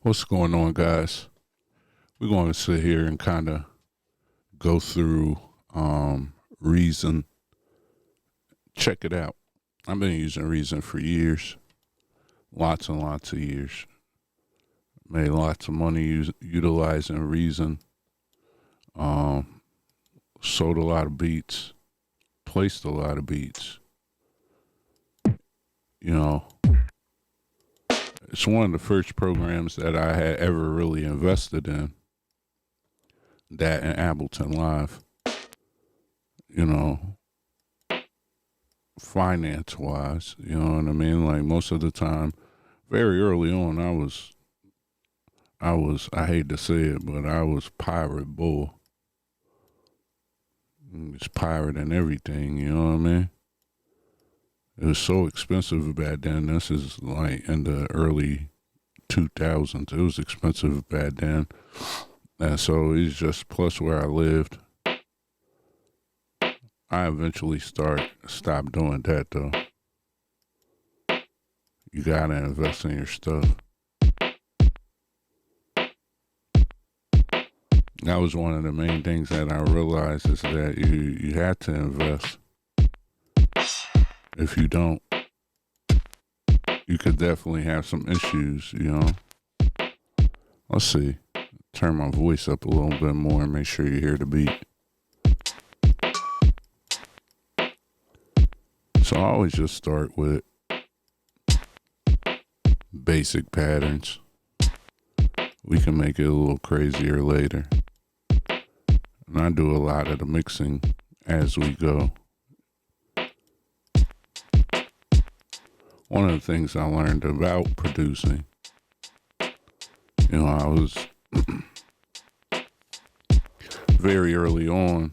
What's going on, guys? We're going to sit here and kind of go through Reason. Check it out. I've been using Reason for years, lots and lots of years. Made lots of money utilizing Reason. Sold a lot of beats, placed a lot of beats. You know, it's one of the first programs that I had ever really invested in. That and Ableton Live. You know, finance wise, you know what I mean? Like most of the time, very early on, I hate to say it, but I was pirate bull. It's pirating everything, you know what I mean? It was so expensive back then. This is like in the early 2000s. It was expensive back then. And so it's just plus where I lived. I eventually stopped doing that though. You gotta invest in your stuff. That was one of the main things that I realized is that you had to invest. If you don't, you could definitely have some issues, you know. Let's see. Turn my voice up a little bit more and make sure you hear the beat. So I always just start with basic patterns. We can make it a little crazier later. And I do a lot of the mixing as we go. One of the things I learned about producing, you know, I was very early on,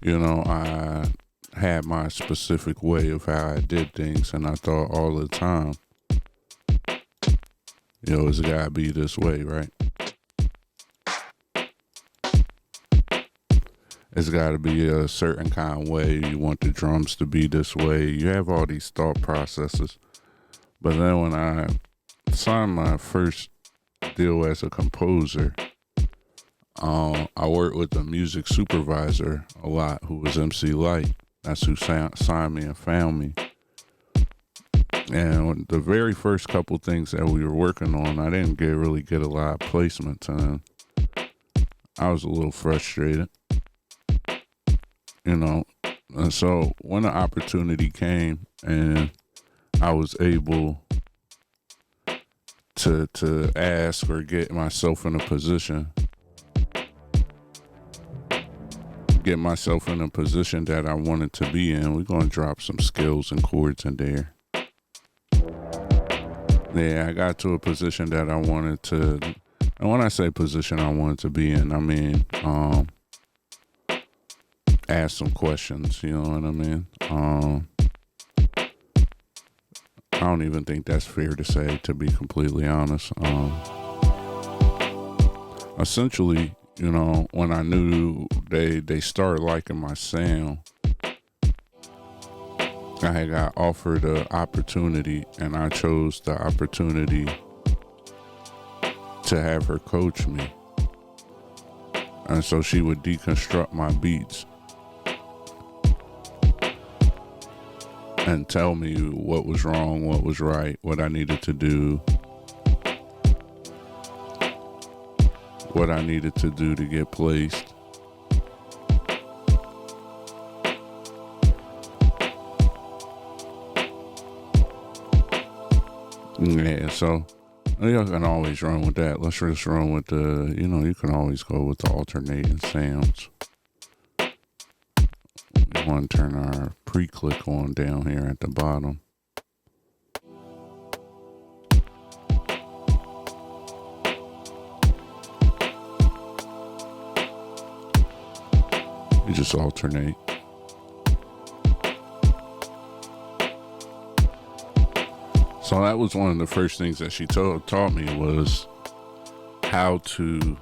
you know, I had my specific way of how I did things, and I thought all the time, you know, it's gotta be this way, right? It's gotta be a certain kind of way. You want the drums to be this way. You have all these thought processes. But then when I signed my first deal as a composer, I worked with the music supervisor a lot, who was MC Light. That's who signed me and found me. And the very first couple things that we were working on, I didn't really get a lot of placements, and I was a little frustrated, you know. And so when the opportunity came and I was able to ask or get myself in a position that I wanted to be in, we're going to drop some skills and chords in there. Yeah, I got to a position that I wanted to, and when I say position I wanted to be in, I mean, ask some questions, you know what I mean? I don't even think that's fair to say, to be completely honest. Essentially, you know, when I knew they started liking my sound, I had got offered an opportunity, and I chose the opportunity to have her coach me. And so she would deconstruct my beats and tell me what was wrong, what was right, what I needed to do, what I needed to do to get placed. Yeah, so you can always run with that. Let's just run with the, you know, you can always go with the alternating sounds. We want to turn our pre-click on down here at the bottom. You just alternate. So that was one of the first things that she taught me, was how to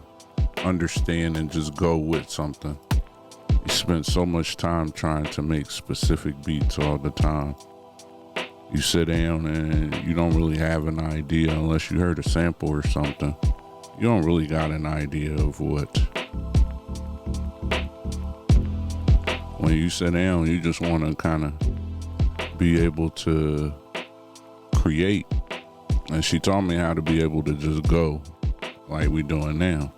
understand and just go with something. You spend so much time trying to make specific beats all the time. you sit down and you don't really have an idea unless you heard a sample or something. You don't really got an idea of what. When you sit down, you just want to kind of be able to create. And she taught me how to be able to just go like we doing now.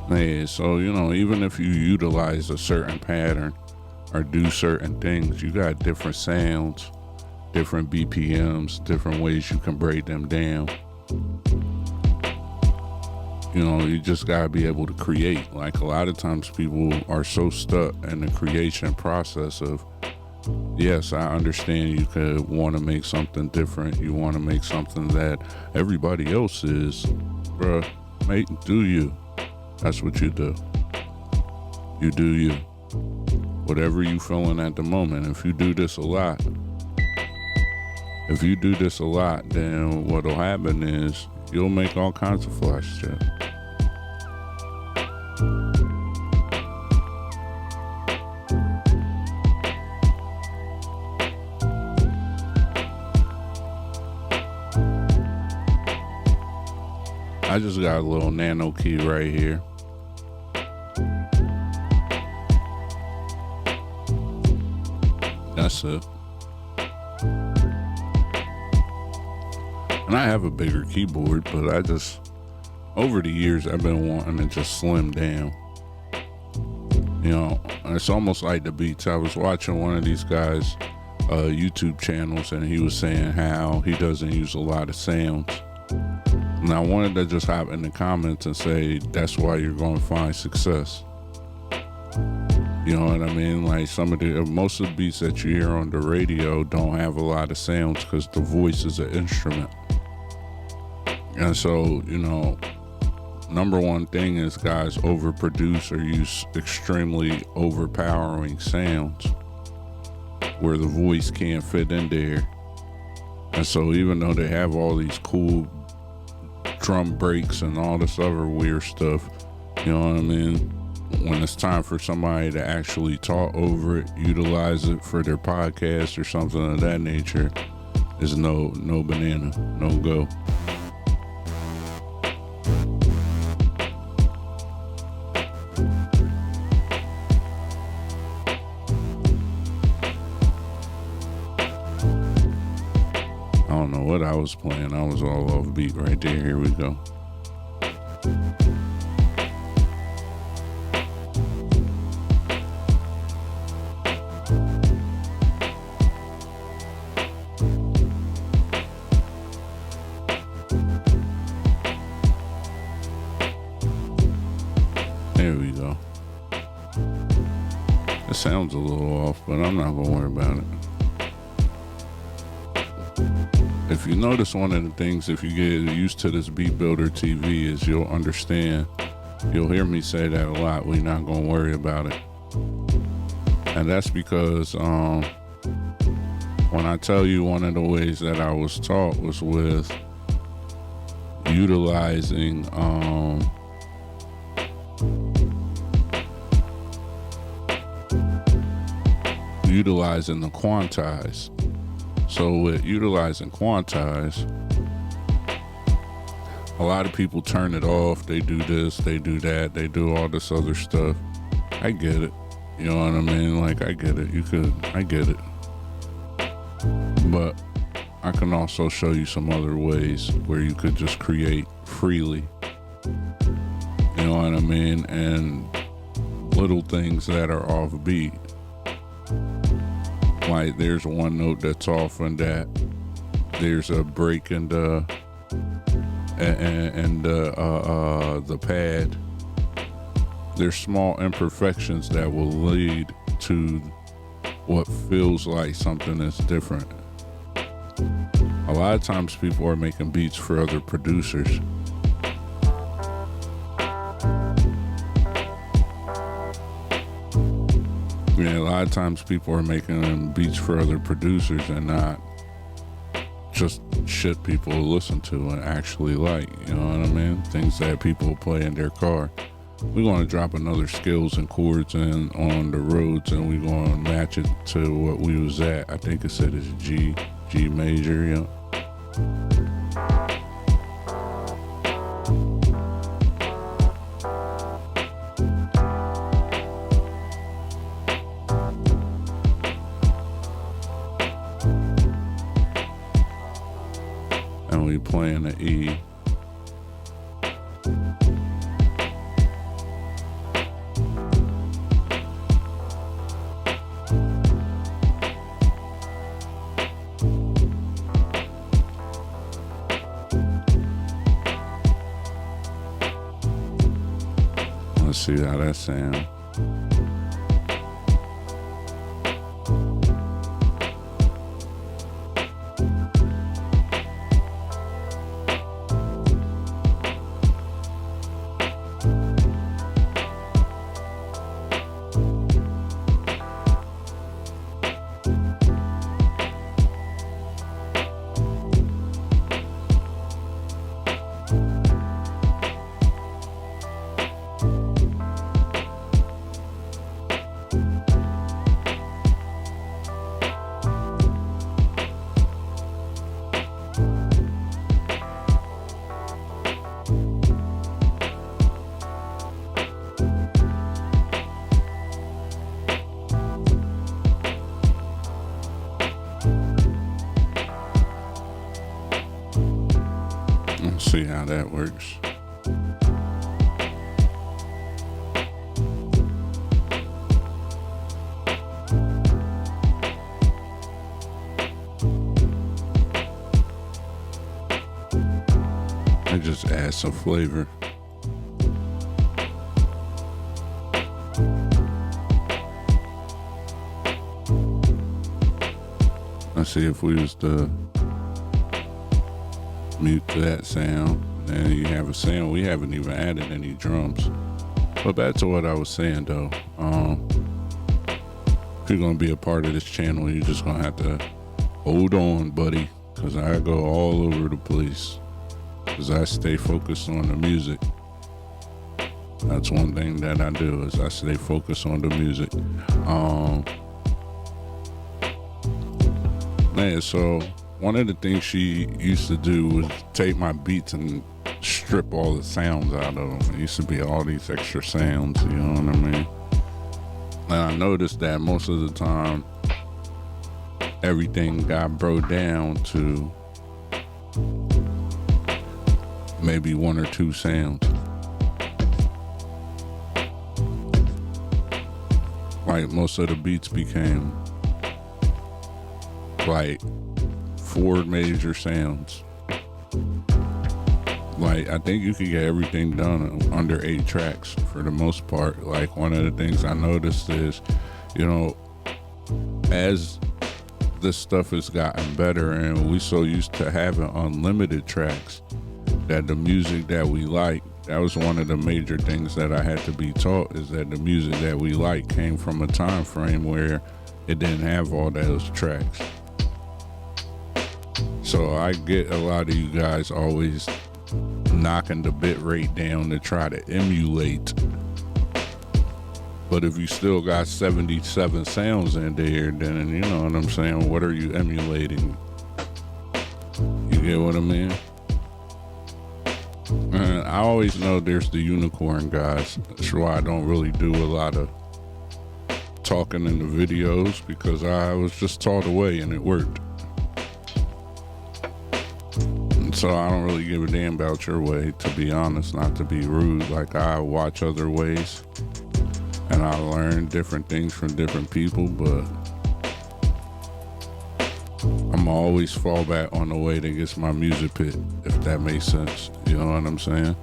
Yeah, so, you know, even if you utilize a certain pattern or do certain things, you got different sounds, different BPMs, different ways you can break them down. You know, you just gotta be able to create. Like, a lot of times people are so stuck in the creation process of, yes, I understand you could want to make something different. You want to make something that everybody else is. Bruh, do you. That's what you do. You do you. Whatever you feeling at the moment. If you do this a lot, then what'll happen is you'll make all kinds of fly shit. I just got a little nano key right here. That's it. And I have a bigger keyboard, but I just, over the years, I've been wanting to just slim down. You know, it's almost like the beats. I was watching one of these guys' YouTube channels, and he was saying how he doesn't use a lot of sounds. And I wanted to just hop in the comments and say, that's why you're going to find success. You know what I mean? Like, most of the beats that you hear on the radio don't have a lot of sounds because the voice is an instrument. And so, you know, number one thing is guys overproduce or use extremely overpowering sounds where the voice can't fit in there. And so even though they have all these cool drum breaks and all this other weird stuff, you know what I mean? When it's time for somebody to actually talk over it, utilize it for their podcast or something of that nature, is no banana, no go. I don't know what I was playing. I was all off beat right there. Here we go. There we go. It sounds a little off, but I'm not going to worry about it. If you notice, one of the things, if you get used to this Beat Builder TV, is you'll understand, you'll hear me say that a lot, we're not going to worry about it. And that's because when I tell you one of the ways that I was taught was with utilizing the quantize. So with utilizing quantize, a lot of people turn it off. They do this, they do that, they do all this other stuff. I get it. You know what I mean? Like, I get it. I get it. But I can also show you some other ways where you could just create freely. You know what I mean? And little things that are off beat. Like, there's one note that's off and that there's a break in the pad. There's small imperfections that will lead to what feels like something that's different. A lot of times people are making beats for other producers. Yeah, a lot of times people are making beats for other producers and not just shit people listen to and actually like, you know what I mean? Things that people play in their car. We're going to drop another skills and chords in on the roads, and we're going to match it to what we was at. I think it said it's G major, yeah. And we playing the E. Let's see how that sounds. Let's see how that works. I just add some flavor. Let's see if we was to mute that sound, and you have a sound. We haven't even added any drums. But back to what I was saying though, if you're gonna be a part of this channel, you're just gonna have to hold on, buddy, because I go all over the place, because I stay focused on the music. That's one thing that I do, is I stay focused on the music. Man, so one of the things she used to do was take my beats and strip all the sounds out of them. It used to be all these extra sounds, you know what I mean? And I noticed that most of the time, everything got broke down to maybe one or two sounds. Like most of the beats became like 4 major sounds. Like, I think you could get everything done under 8 tracks for the most part. Like, one of the things I noticed is, you know, as this stuff has gotten better and we so used to having unlimited tracks, that the music that we like, that was one of the major things that I had to be taught, is that the music that we like came from a time frame where it didn't have all those tracks. So I get a lot of you guys always knocking the bit rate down to try to emulate. But if you still got 77 sounds in there, then you know what I'm saying, what are you emulating? You get what I mean? And I always know there's the unicorn guys. That's why I don't really do a lot of talking in the videos, because I was just taught a way and it worked. So I don't really give a damn about your way, to be honest, not to be rude. Like, I watch other ways and I learn different things from different people, but I'm always fall back on the way that gets my music pit, if that makes sense. You know what I'm saying?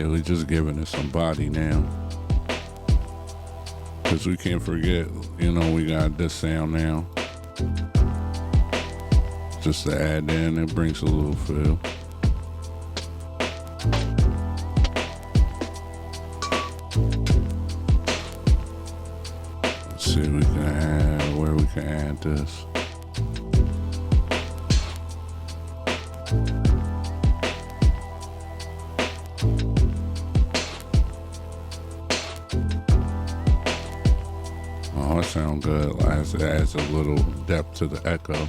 We're just giving it some body now, because we can't forget, you know, we got this sound now. just to add in, it brings a little feel. Let's see if we can add, where we can add this. Oh, it sounds good. It adds a little depth to the echo.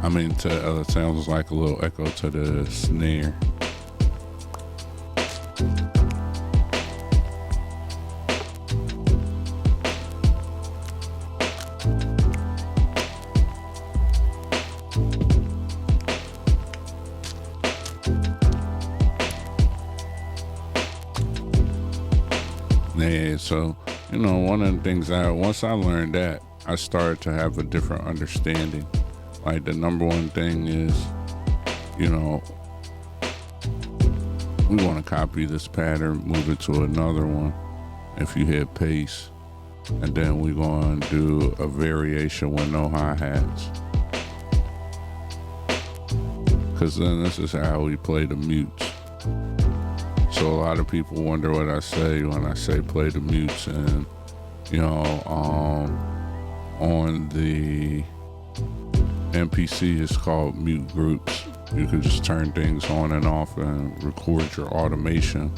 I mean, it sounds like a little echo to the snare. Yeah, so, you know, one of the things once I learned that, I started to have a different understanding. Like, the number one thing is, you know, we want to copy this pattern, move it to another one. If you hit paste, and then we're going to do a variation with no hi-hats. Because then this is how we play the mutes. So a lot of people wonder what I say when I say play the mutes, and you know, on the MPC it's called mute groups. You can just turn things on and off and record your automation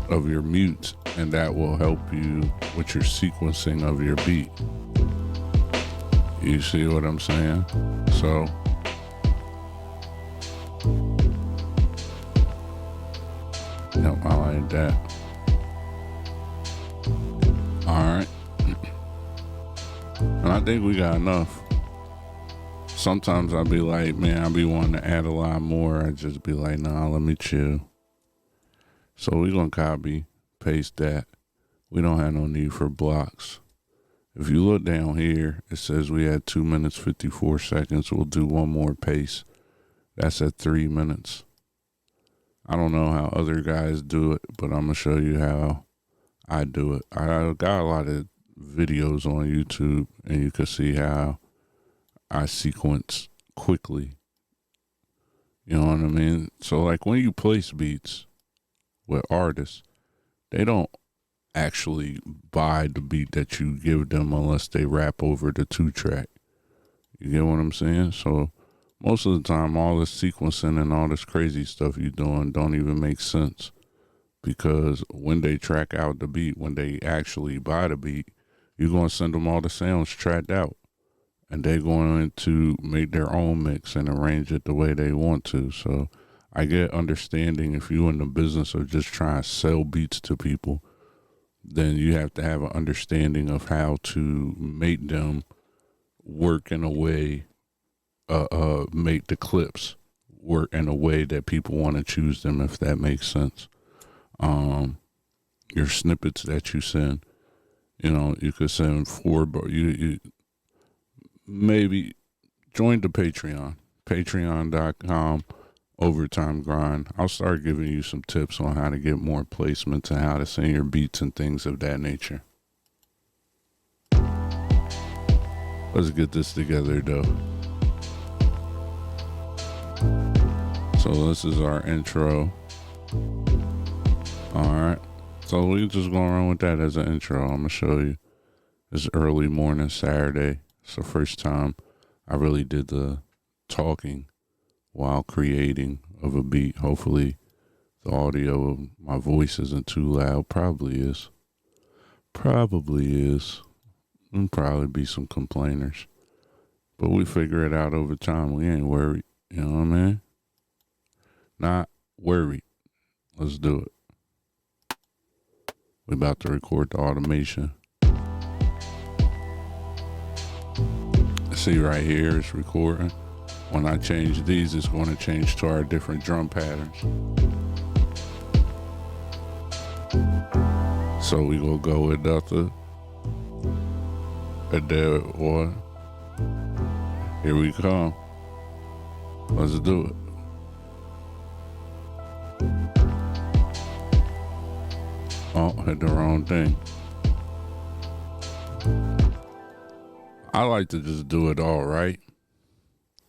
of your mutes, and that will help you with your sequencing of your beat. You see what I'm saying? So yep, I like that. Alright. And I think we got enough. Sometimes I'll be like, man, I'll be wanting to add a lot more. I just be like, nah, let me chill. So we're going to copy, paste that. We don't have no need for blocks. If you look down here, it says we had 2 minutes, 54 seconds. We'll do one more paste. That's at 3 minutes. I don't know how other guys do it, but I'm going to show you how I do it. I got a lot of videos on YouTube, and you can see how I sequence quickly. You know what I mean? So, like, when you place beats with artists, they don't actually buy the beat that you give them unless they rap over the 2-track. You get what I'm saying? So most of the time, all this sequencing and all this crazy stuff you're doing don't even make sense, because when they track out the beat, when they actually buy the beat, you're going to send them all the sounds tracked out, and they're going to make their own mix and arrange it the way they want to. So I get understanding if you're in the business of just trying to sell beats to people, then you have to have an understanding of how to make them work in a way, make the clips work in a way that people want to choose them, if that makes sense. Your snippets that you send, you know, you could send 4, but you maybe join the patreon.com overtime grind. I'll start giving you some tips on how to get more placements and how to send your beats and things of that nature. Let's get this together though. So this is our intro. Alright, so we just gonna run with that as an intro. I'm gonna show you. It's early morning Saturday. It's the first time I really did the talking while creating of a beat. Hopefully the audio of my voice isn't too loud. Probably is. And probably be some complainers. But we figure it out over time. We ain't worried. You know what I mean? Not worried. Let's do it. We about to record the automation. See right here, it's recording. When I change these, it's going to change to our different drum patterns. So we gonna go with nothing. And then one. Here we come. Let's do it. Oh, hit the wrong thing. I like to just do it all right.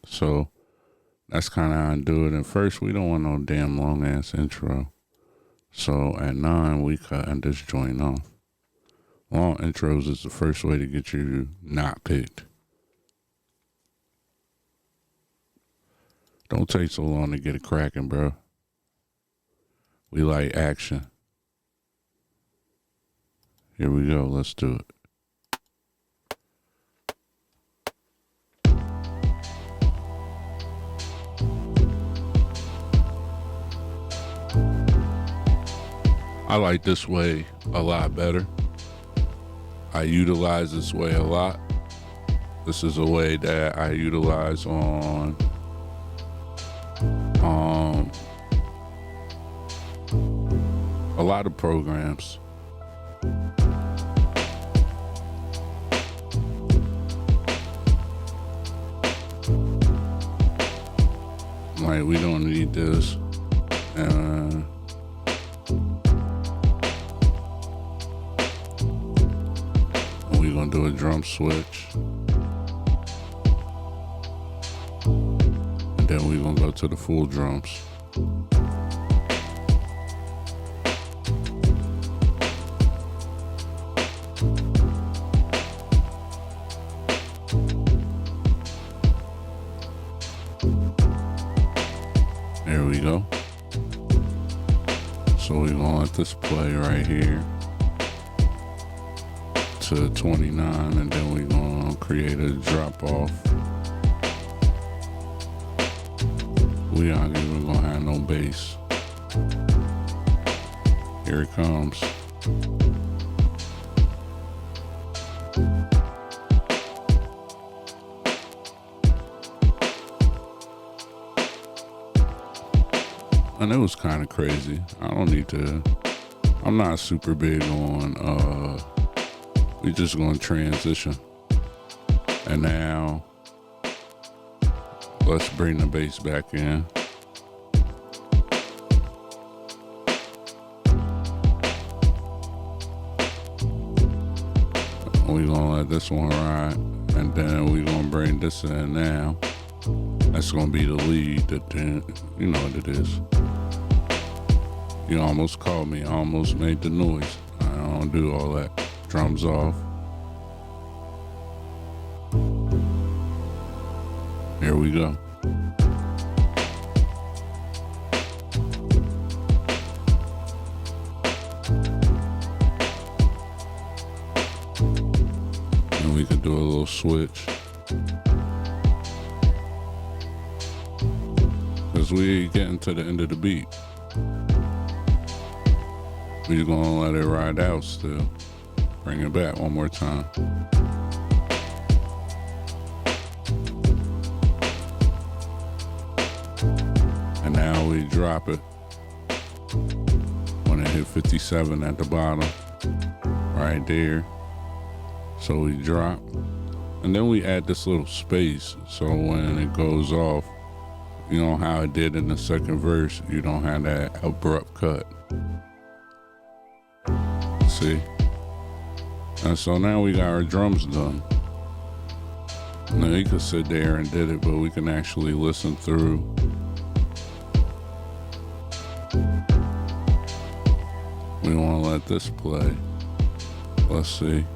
So that's kind of how I do it. And first, we don't want no damn long ass intro. So at 9, we cut this joint off. Long intros is the first way to get you not picked. Don't take so long to get it cracking, bro. We like action. Here we go. Let's do it. I like this way a lot better. I utilize this way a lot. This is a way that I utilize on a lot of programs. Like, we don't need this. We're gonna do a drum switch. And then we're gonna go to the full drums. There we go. So we're gonna let this play right here to 29, and then we're gonna create a drop off. We aren't even gonna have no bass. Here it comes. And it was kind of crazy. I'm not super big on, we just gonna transition. And now, let's bring the bass back in. We're gonna let this one ride, and then we're gonna bring this in now. That's gonna be the lead, you know what it is. You almost called me, I almost made the noise. I don't do all that. Drums off. Here we go. And we could do a little switch. Because we getting to the end of the beat. We're gonna let it ride out still. Bring it back one more time. And now we drop it when it hit 57 at the bottom, right there. So we drop, and then we add this little space, so when it goes off, you know how it did in the second verse, you don't have that abrupt cut. See? And so now we got our drums done. Now you could sit there and did it, but we can actually listen through. We want to let this play. Let's see.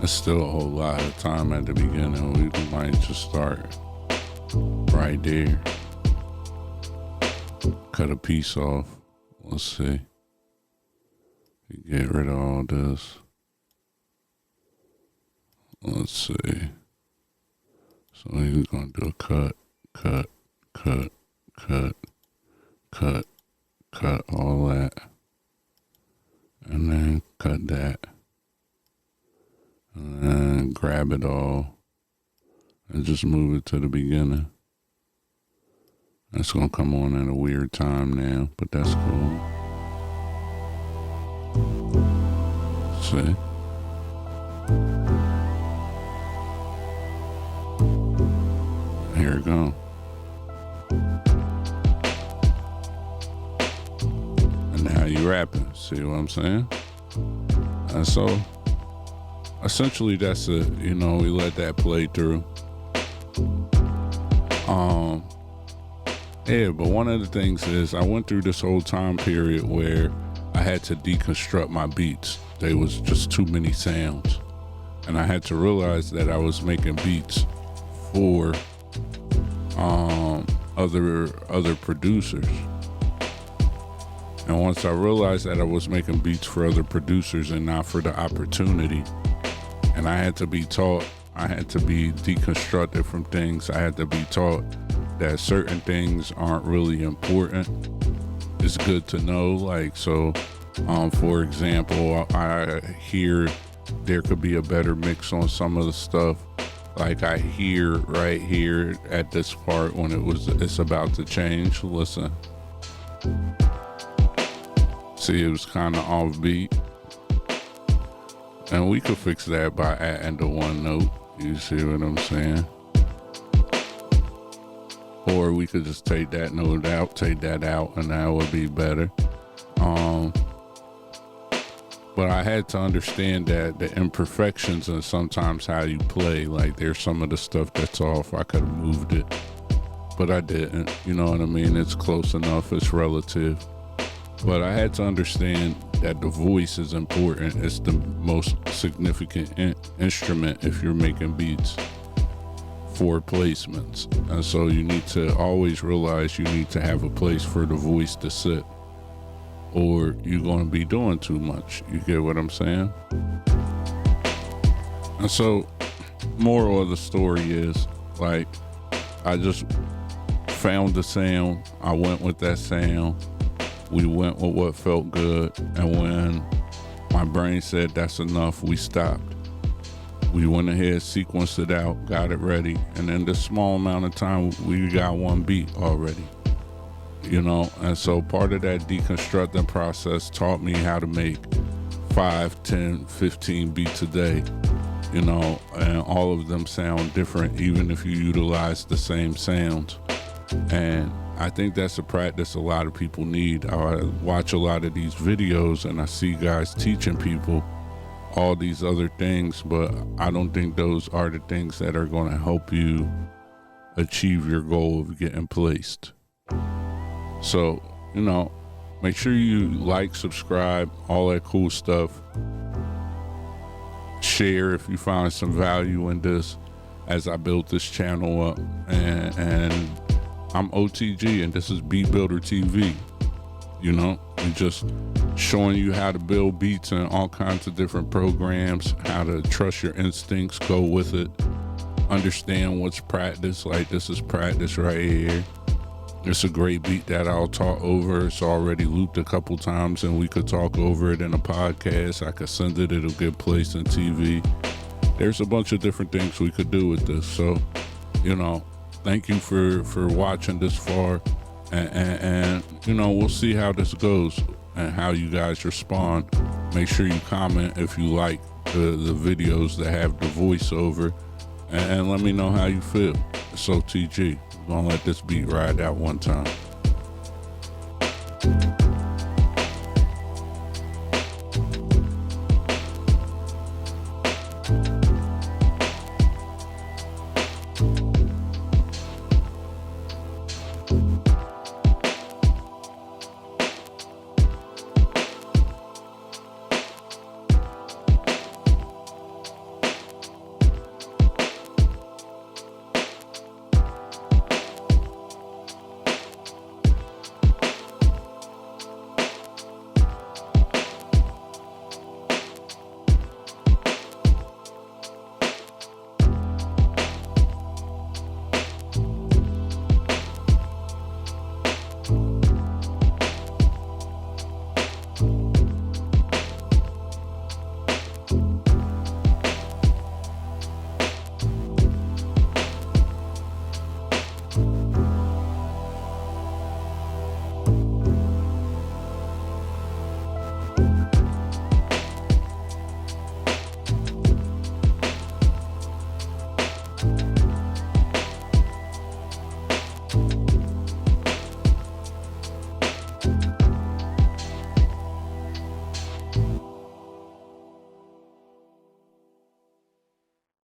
It's still a whole lot of time at the beginning. We might just start right there. Cut a piece off. Let's see. Get rid of all this. Let's see. So we're going to do a cut, all that. And then cut that. And then grab it all and just move it to the beginning. That's gonna come on at a weird time now, but that's cool. See? Here it goes. happen. See what I'm saying? And so essentially that's it. You know, we let that play through. Yeah, but one of the things is I went through this whole time period where I had to deconstruct my beats. There was just too many sounds. And I had to realize that I was making beats for other producers. And once I realized that I was making beats for other producers and not for the opportunity, and I had to be taught, I had to be deconstructed from things. I had to be taught that certain things aren't really important. It's good to know, like, so for example, I hear there could be a better mix on some of the stuff. Like I hear right here at this part when it's about to change. Listen. See, it was kind of offbeat. And we could fix that by adding the one note. You see what I'm saying? Or we could just take that note out, take that out, and that would be better. But I had to understand that the imperfections and sometimes how you play, like there's some of the stuff that's off. I could have moved it, but I didn't. You know what I mean? It's close enough. It's relative. But I had to understand that the voice is important. It's the most significant instrument if you're making beats for placements. And so you need to always realize you need to have a place for the voice to sit, or you're going to be doing too much. You get what I'm saying? And so moral of the story is, like, I just found the sound. I went with that sound. We went with what felt good. And when my brain said that's enough, we stopped. We went ahead, sequenced it out, got it ready. And in this small amount of time, we got one beat already. You know, and so part of that deconstructing process taught me how to make 5, 10, 15 beats a day, you know, and all of them sound different, even if you utilize the same sounds. And I think that's a practice a lot of people need. I watch a lot of these videos and I see guys teaching people all these other things, but I don't think those are the things that are going to help you achieve your goal of getting placed. So, you know, make sure you like, subscribe, all that cool stuff. Share if you find some value in this as I build this channel up. And I'm O.T.G. and this is Beat Builder TV. You know, and just showing you how to build beats in all kinds of different programs, how to trust your instincts, go with it, understand what's practice. Like this is practice right here. It's a great beat that I'll talk over. It's already looped a couple times and we could talk over it in a podcast. I could send it, it'll get placed in TV. There's a bunch of different things we could do with this. So, you know, thank you for watching this far. And you know, we'll see how this goes and how you guys respond. Make sure you comment if you like the videos that have the voiceover, and let me know how you feel. It's O.T.G. We're gonna let this beat ride out one time.